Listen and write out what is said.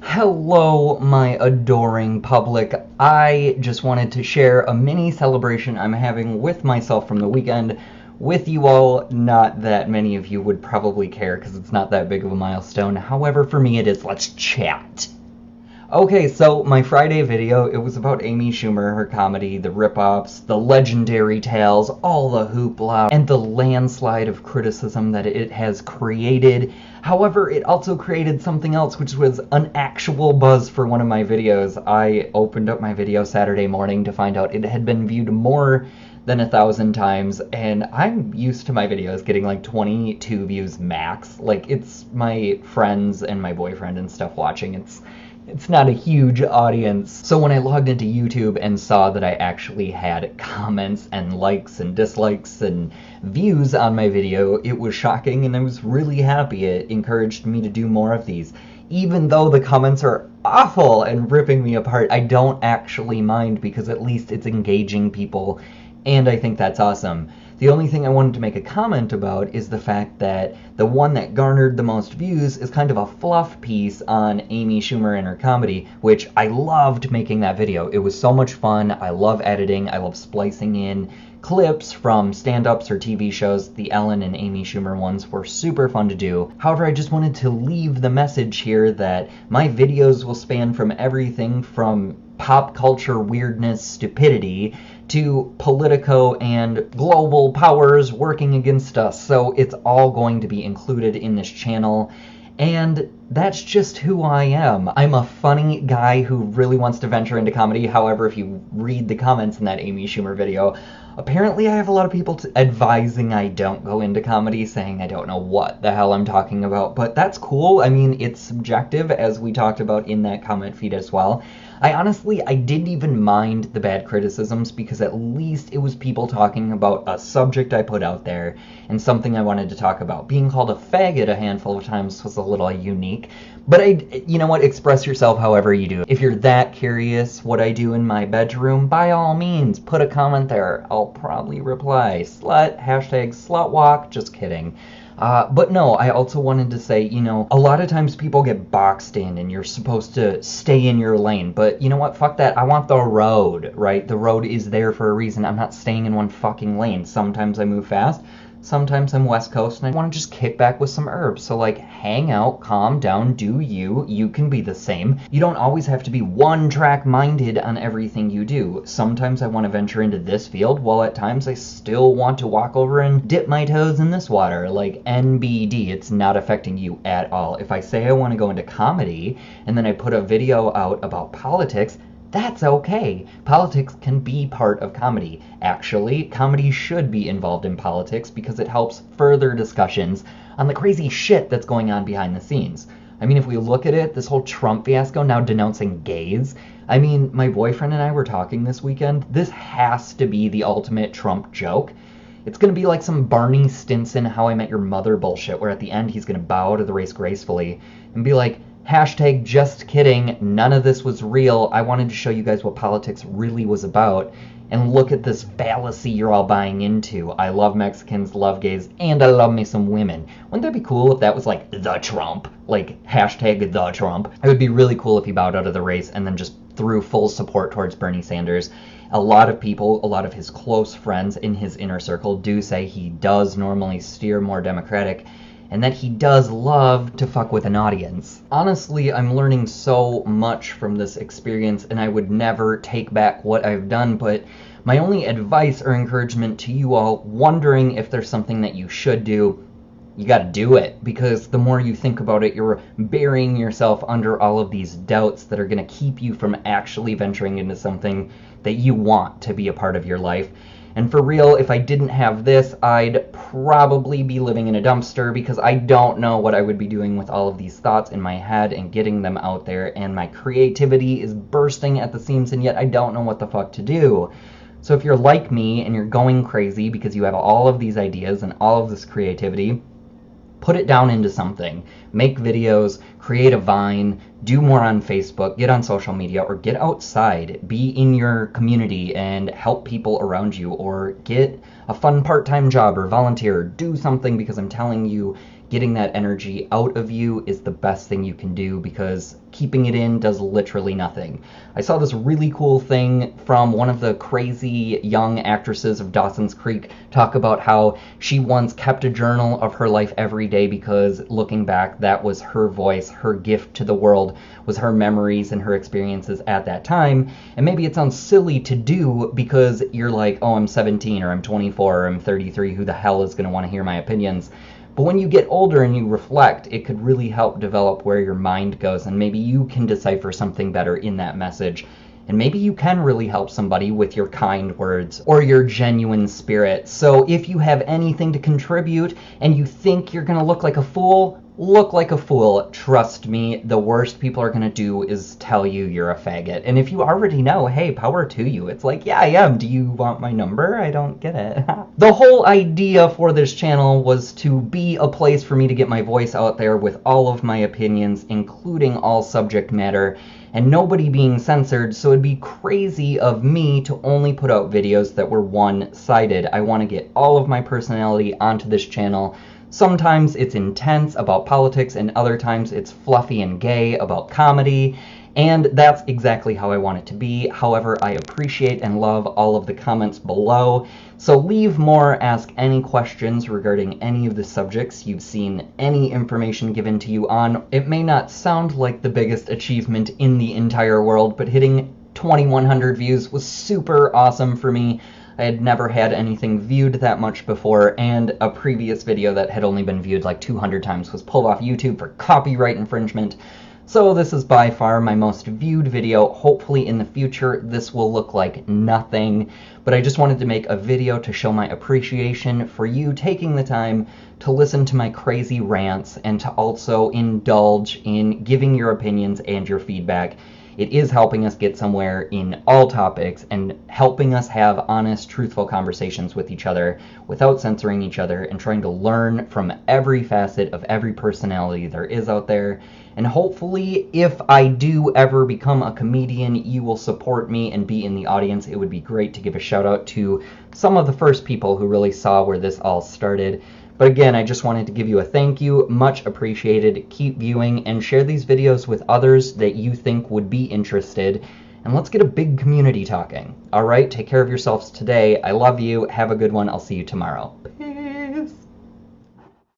Hello, my adoring public. I just wanted to share a mini celebration I'm having with myself from the weekend with you all. Not that many of you would probably care because it's not that big of a milestone. However, for me it is. Let's chat. Okay, so my Friday video, it was about Amy Schumer, her comedy, the rip-offs, the legendary tales, all the hoopla, and the landslide of criticism that it has created. However, it also created something else, which was an actual buzz for one of my videos. I opened up my video Saturday morning to find out it had been viewed more than 1,000 times, and I'm used to my videos getting like 22 views max. Like, it's my friends and my boyfriend and stuff watching. It's not a huge audience. So when I logged into YouTube and saw that I actually had comments and likes and dislikes and views on my video, it was shocking and I was really happy. It encouraged me to do more of these. Even though the comments are awful and ripping me apart, I don't actually mind because at least it's engaging people, and I think that's awesome. The only thing I wanted to make a comment about is the fact that the one that garnered the most views is kind of a fluff piece on Amy Schumer and her comedy, which I loved making that video. It was so much fun. I love editing. I love splicing in clips from stand-ups or TV shows. The Ellen and Amy Schumer ones were super fun to do. However, I just wanted to leave the message here that my videos will span from everything from pop culture weirdness, stupidity, to Politico and global powers working against us. So it's all going to be included in this channel. And that's just who I am. I'm a funny guy who really wants to venture into comedy. However, if you read the comments in that Amy Schumer video, apparently I have a lot of people advising I don't go into comedy, saying I don't know what the hell I'm talking about. But that's cool. I mean, it's subjective, as we talked about in that comment feed as well. I didn't even mind the bad criticisms because at least it was people talking about a subject I put out there and something I wanted to talk about. Being called a faggot a handful of times was a little unique, but you know what, express yourself however you do. If you're that curious what I do in my bedroom, by all means, put a comment there. I'll probably reply. Slut, hashtag slutwalk, just kidding. But no, I also wanted to say, you know, a lot of times people get boxed in and you're supposed to stay in your lane. But you know what? Fuck that. I want the road, right? The road is there for a reason. I'm not staying in one fucking lane. Sometimes I move fast. Sometimes I'm West Coast and I want to just kick back with some herbs. So like, hang out, calm down, do you. You can be the same. You don't always have to be one-track minded on everything you do. Sometimes I want to venture into this field, while at times I still want to walk over and dip my toes in this water. Like NBD, it's not affecting you at all. If I say I want to go into comedy and then I put a video out about politics, that's okay. Politics can be part of comedy. Actually, comedy should be involved in politics because it helps further discussions on the crazy shit that's going on behind the scenes. I mean, if we look at it, this whole Trump fiasco now denouncing gays, I mean, my boyfriend and I were talking this weekend. This has to be the ultimate Trump joke. It's going to be like some Barney Stinson How I Met Your Mother bullshit, where at the end he's going to bow to the race gracefully and be like, hashtag just kidding, none of this was real. I wanted to show you guys what politics really was about. And look at this fallacy you're all buying into. I love Mexicans, love gays, and I love me some women. Wouldn't that be cool if that was like the Trump? Like hashtag the Trump. It would be really cool if he bowed out of the race and then just threw full support towards Bernie Sanders. A lot of people, a lot of his close friends in his inner circle do say he does normally steer more Democratic, and that he does love to fuck with an audience. Honestly, I'm learning so much from this experience, and I would never take back what I've done, but my only advice or encouragement to you all wondering if there's something that you should do, you gotta do it, because the more you think about it, you're burying yourself under all of these doubts that are gonna keep you from actually venturing into something that you want to be a part of your life. And for real, if I didn't have this, I'd probably be living in a dumpster because I don't know what I would be doing with all of these thoughts in my head and getting them out there, and my creativity is bursting at the seams, and yet I don't know what the fuck to do. So if you're like me and you're going crazy because you have all of these ideas and all of this creativity, put it down into something. Make videos, create a Vine, do more on Facebook, get on social media, or get outside. Be in your community and help people around you, or get a fun part-time job or volunteer. Do something, because I'm telling you, getting that energy out of you is the best thing you can do, because keeping it in does literally nothing. I saw this really cool thing from one of the crazy young actresses of Dawson's Creek talk about how she once kept a journal of her life every day, because looking back, that was her voice, her gift to the world, was her memories and her experiences at that time. And maybe it sounds silly to do because you're like, oh, I'm 17 or I'm 24 or I'm 33, who the hell is going to want to hear my opinions? But when you get older and you reflect, it could really help develop where your mind goes, and maybe you can decipher something better in that message. And maybe you can really help somebody with your kind words or your genuine spirit. So if you have anything to contribute and you think you're going to look like a fool, look like a fool. Trust me, the worst people are going to do is tell you you're a faggot. And if you already know, hey, power to you. It's like, yeah, I am. Do you want my number? I don't get it. The whole idea for this channel was to be a place for me to get my voice out there with all of my opinions, including all subject matter, and nobody being censored, so it'd be crazy of me to only put out videos that were one-sided. I want to get all of my personality onto this channel. Sometimes it's intense about politics, and other times it's fluffy and gay about comedy, and that's exactly how I want it to be. However, I appreciate and love all of the comments below, so leave more, ask any questions regarding any of the subjects you've seen any information given to you on. It may not sound like the biggest achievement in the entire world, but hitting 2,100 views was super awesome for me. I had never had anything viewed that much before, and a previous video that had only been viewed like 200 times was pulled off YouTube for copyright infringement. So this is by far my most viewed video. Hopefully in the future this will look like nothing, but I just wanted to make a video to show my appreciation for you taking the time to listen to my crazy rants and to also indulge in giving your opinions and your feedback. It is helping us get somewhere in all topics and helping us have honest, truthful conversations with each other without censoring each other, and trying to learn from every facet of every personality there is out there. And hopefully, if I do ever become a comedian, you will support me and be in the audience. It would be great to give a shout out to some of the first people who really saw where this all started. But again, I just wanted to give you a thank you, much appreciated. Keep viewing and share these videos with others that you think would be interested. And let's get a big community talking. All right, take care of yourselves today. I love you. Have a good one. I'll see you tomorrow.